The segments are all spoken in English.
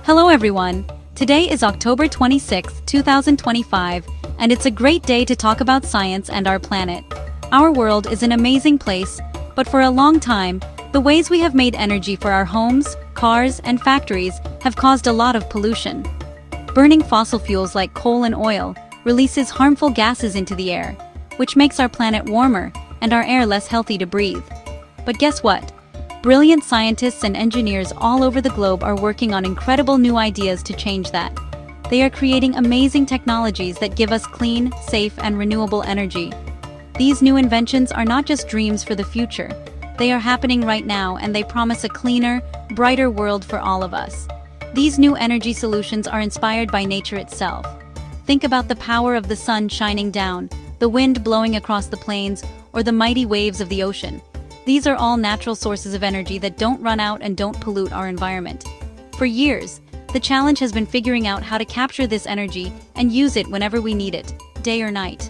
Hello everyone! Today is October 26, 2025, and it's a great day to talk about science and our planet. Our world is an amazing place, but for a long time, the ways we have made energy for our homes, cars, and factories have caused a lot of pollution. Burning fossil fuels like coal and oil releases harmful gases into the air, which makes our planet warmer and our air less healthy to breathe. But guess what? Brilliant scientists and engineers all over the globe are working on incredible new ideas to change that. They are creating amazing technologies that give us clean, safe, and renewable energy. These new inventions are not just dreams for the future. They are happening right now, and they promise a cleaner, brighter world for all of us. These new energy solutions are inspired by nature itself. Think about the power of the sun shining down, the wind blowing across the plains, or the mighty waves of the ocean. These are all natural sources of energy that don't run out and don't pollute our environment. For years, the challenge has been figuring out how to capture this energy and use it whenever we need it, day or night.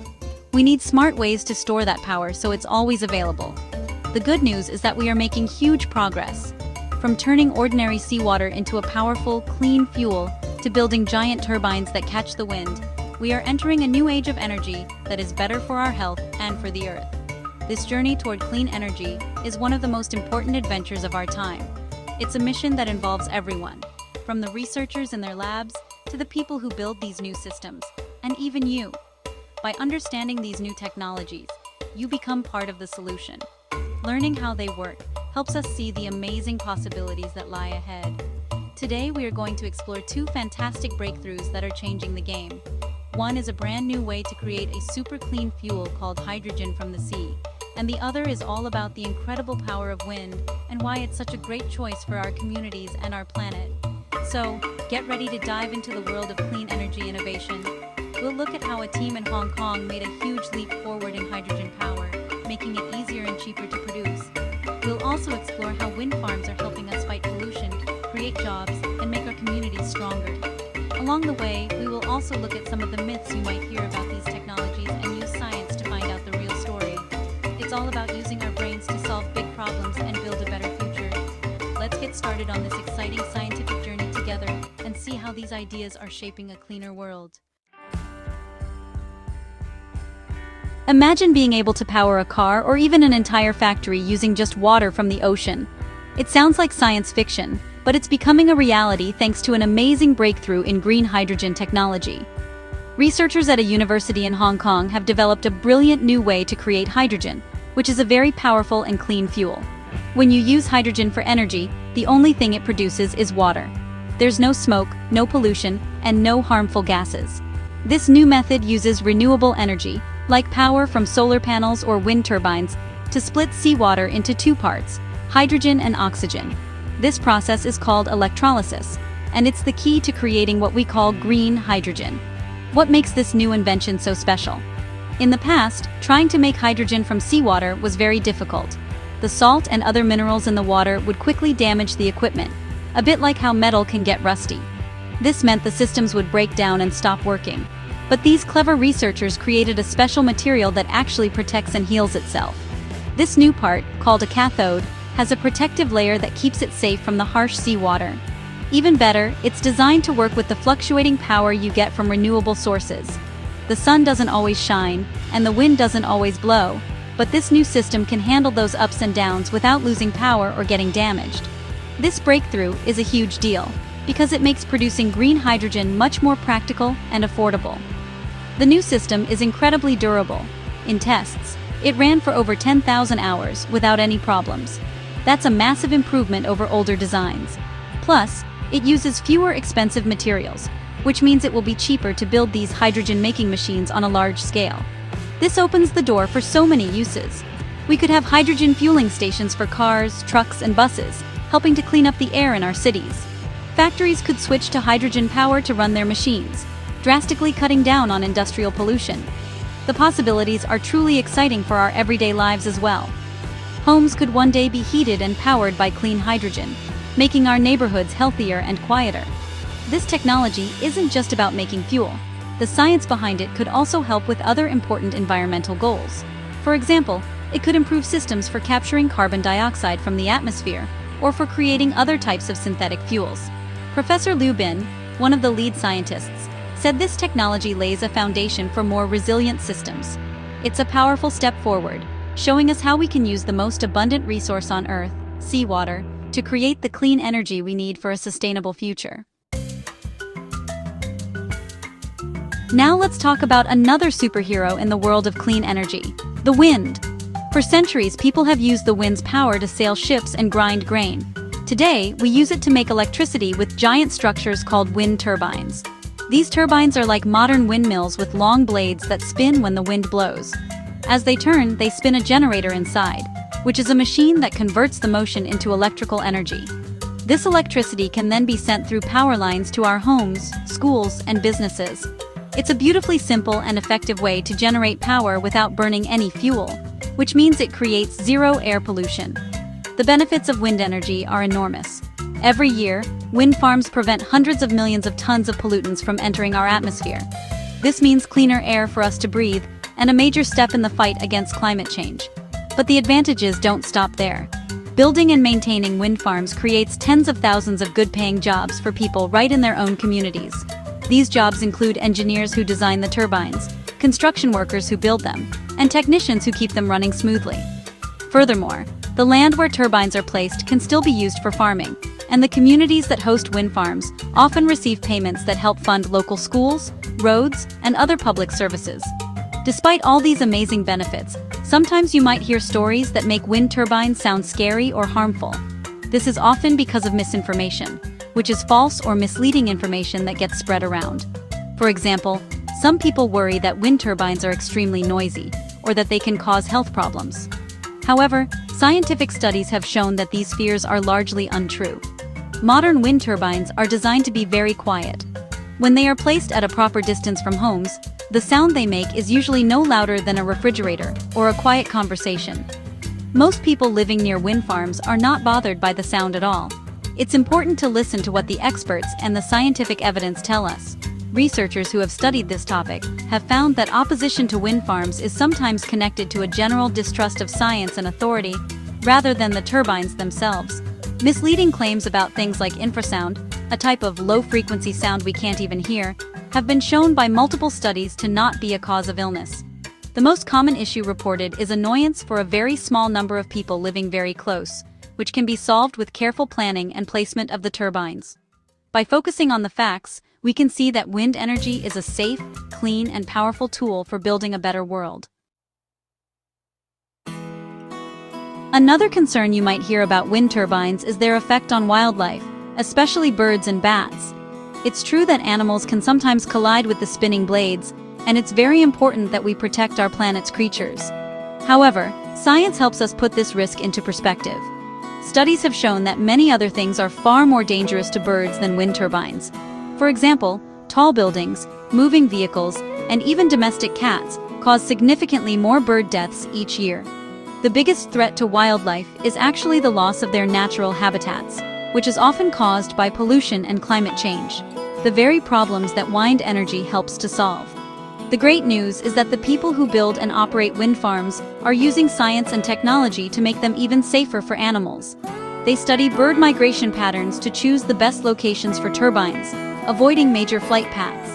We need smart ways to store that power so it's always available. The good news is that we are making huge progress. From turning ordinary seawater into a powerful, clean fuel to building giant turbines that catch the wind, we are entering a new age of energy that is better for our health and for the Earth. This journey toward clean energy is one of the most important adventures of our time. It's a mission that involves everyone, from the researchers in their labs to the people who build these new systems, and even you. By understanding these new technologies, you become part of the solution. Learning how they work helps us see the amazing possibilities that lie ahead. Today, we are going to explore two fantastic breakthroughs that are changing the game. One is a brand new way to create a super clean fuel called hydrogen from the sea, and the other is all about the incredible power of wind and why it's such a great choice for our communities and our planet. So, get ready to dive into the world of clean energy innovation. We'll look at how a team in Hong Kong made a huge leap forward in hydrogen power, making it easier and cheaper to produce. We'll also explore how wind farms are helping us fight pollution, create jobs, and make our communities stronger. Along the way, we will also look at some of the myths you might hear about these technologies and use science to find out the real story. It's all about using our brains to solve big problems and build a better future. Let's get started on this exciting scientific journey together and see how these ideas are shaping a cleaner world. Imagine being able to power a car or even an entire factory using just water from the ocean. It sounds like science fiction, but it's becoming a reality thanks to an amazing breakthrough in green hydrogen technology. Researchers at a university in Hong Kong have developed a brilliant new way to create hydrogen, which is a very powerful and clean fuel. When you use hydrogen for energy, the only thing it produces is water. There's no smoke, no pollution, and no harmful gases. This new method uses renewable energy, like power from solar panels or wind turbines, to split seawater into two parts, hydrogen and oxygen. This process is called electrolysis, and it's the key to creating what we call green hydrogen. What makes this new invention so special? In the past, trying to make hydrogen from seawater was very difficult. The salt and other minerals in the water would quickly damage the equipment, a bit like how metal can get rusty. This meant the systems would break down and stop working. But these clever researchers created a special material that actually protects and heals itself. This new part, called a cathode, has a protective layer that keeps it safe from the harsh seawater. Even better, it's designed to work with the fluctuating power you get from renewable sources. The sun doesn't always shine, and the wind doesn't always blow, but this new system can handle those ups and downs without losing power or getting damaged. This breakthrough is a huge deal, because it makes producing green hydrogen much more practical and affordable. The new system is incredibly durable. In tests, it ran for over 10,000 hours without any problems. That's a massive improvement over older designs. Plus, it uses fewer expensive materials, which means it will be cheaper to build these hydrogen-making machines on a large scale. This opens the door for so many uses. We could have hydrogen fueling stations for cars, trucks, and buses, helping to clean up the air in our cities. Factories could switch to hydrogen power to run their machines, drastically cutting down on industrial pollution. The possibilities are truly exciting for our everyday lives as well. Homes could one day be heated and powered by clean hydrogen, making our neighborhoods healthier and quieter. This technology isn't just about making fuel. The science behind it could also help with other important environmental goals. For example, it could improve systems for capturing carbon dioxide from the atmosphere, or for creating other types of synthetic fuels. Professor Liu Bin, one of the lead scientists, said this technology lays a foundation for more resilient systems. It's a powerful step forward, showing us how we can use the most abundant resource on Earth, seawater, to create the clean energy we need for a sustainable future. Now let's talk about another superhero in the world of clean energy, the wind. For centuries, people have used the wind's power to sail ships and grind grain. Today, we use it to make electricity with giant structures called wind turbines. These turbines are like modern windmills with long blades that spin when the wind blows. As they turn, they spin a generator inside, which is a machine that converts the motion into electrical energy. This electricity can then be sent through power lines to our homes, schools, and businesses. It's a beautifully simple and effective way to generate power without burning any fuel, which means it creates zero air pollution. The benefits of wind energy are enormous. Every year, wind farms prevent hundreds of millions of tons of pollutants from entering our atmosphere. This means cleaner air for us to breathe, and a major step in the fight against climate change. But the advantages don't stop there. Building and maintaining wind farms creates tens of thousands of good-paying jobs for people right in their own communities. These jobs include engineers who design the turbines, construction workers who build them, and technicians who keep them running smoothly. Furthermore, the land where turbines are placed can still be used for farming, and the communities that host wind farms often receive payments that help fund local schools, roads, and other public services. Despite all these amazing benefits, sometimes you might hear stories that make wind turbines sound scary or harmful. This is often because of misinformation, which is false or misleading information that gets spread around. For example, some people worry that wind turbines are extremely noisy, or that they can cause health problems. However, scientific studies have shown that these fears are largely untrue. Modern wind turbines are designed to be very quiet. When they are placed at a proper distance from homes, the sound they make is usually no louder than a refrigerator or a quiet conversation. Most people living near wind farms are not bothered by the sound at all. It's important to listen to what the experts and the scientific evidence tell us. Researchers who have studied this topic have found that opposition to wind farms is sometimes connected to a general distrust of science and authority, rather than the turbines themselves. Misleading claims about things like infrasound, a type of low-frequency sound we can't even hear, have been shown by multiple studies to not be a cause of illness. The most common issue reported is annoyance for a very small number of people living very close, which can be solved with careful planning and placement of the turbines. By focusing on the facts, we can see that wind energy is a safe, clean, and powerful tool for building a better world. Another concern you might hear about wind turbines is their effect on wildlife, especially birds and bats. It's true that animals can sometimes collide with the spinning blades, and it's very important that we protect our planet's creatures. However, science helps us put this risk into perspective. Studies have shown that many other things are far more dangerous to birds than wind turbines. For example, tall buildings, moving vehicles, and even domestic cats cause significantly more bird deaths each year. The biggest threat to wildlife is actually the loss of their natural habitats, which is often caused by pollution and climate change, the very problems that wind energy helps to solve. The great news is that the people who build and operate wind farms are using science and technology to make them even safer for animals. They study bird migration patterns to choose the best locations for turbines, avoiding major flight paths.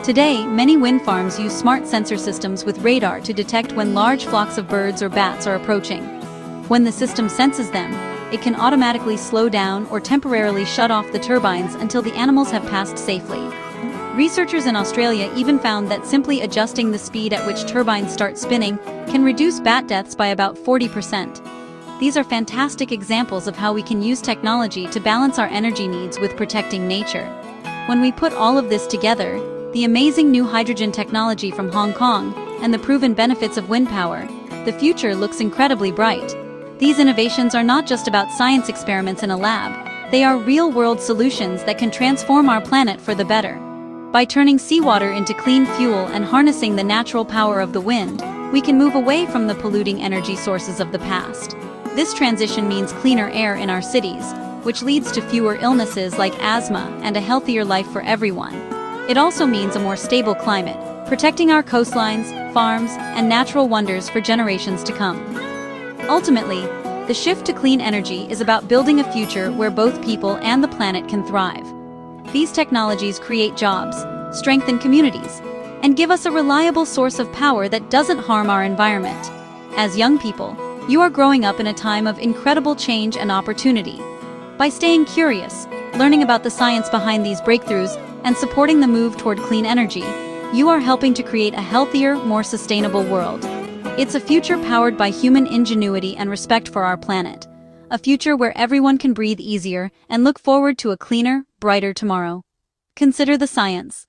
Today, many wind farms use smart sensor systems with radar to detect when large flocks of birds or bats are approaching. When the system senses them, it can automatically slow down or temporarily shut off the turbines until the animals have passed safely. Researchers in Australia even found that simply adjusting the speed at which turbines start spinning can reduce bat deaths by about 40%. These are fantastic examples of how we can use technology to balance our energy needs with protecting nature. When we put all of this together, the amazing new hydrogen technology from Hong Kong, and the proven benefits of wind power, the future looks incredibly bright. These innovations are not just about science experiments in a lab, they are real-world solutions that can transform our planet for the better. By turning seawater into clean fuel and harnessing the natural power of the wind, we can move away from the polluting energy sources of the past. This transition means cleaner air in our cities, which leads to fewer illnesses like asthma and a healthier life for everyone. It also means a more stable climate, protecting our coastlines, farms, and natural wonders for generations to come. Ultimately, the shift to clean energy is about building a future where both people and the planet can thrive. These technologies create jobs, strengthen communities, and give us a reliable source of power that doesn't harm our environment. As young people, you are growing up in a time of incredible change and opportunity. By staying curious, learning about the science behind these breakthroughs, and supporting the move toward clean energy, you are helping to create a healthier, more sustainable world. It's a future powered by human ingenuity and respect for our planet. A future where everyone can breathe easier and look forward to a cleaner, brighter tomorrow. Consider the science.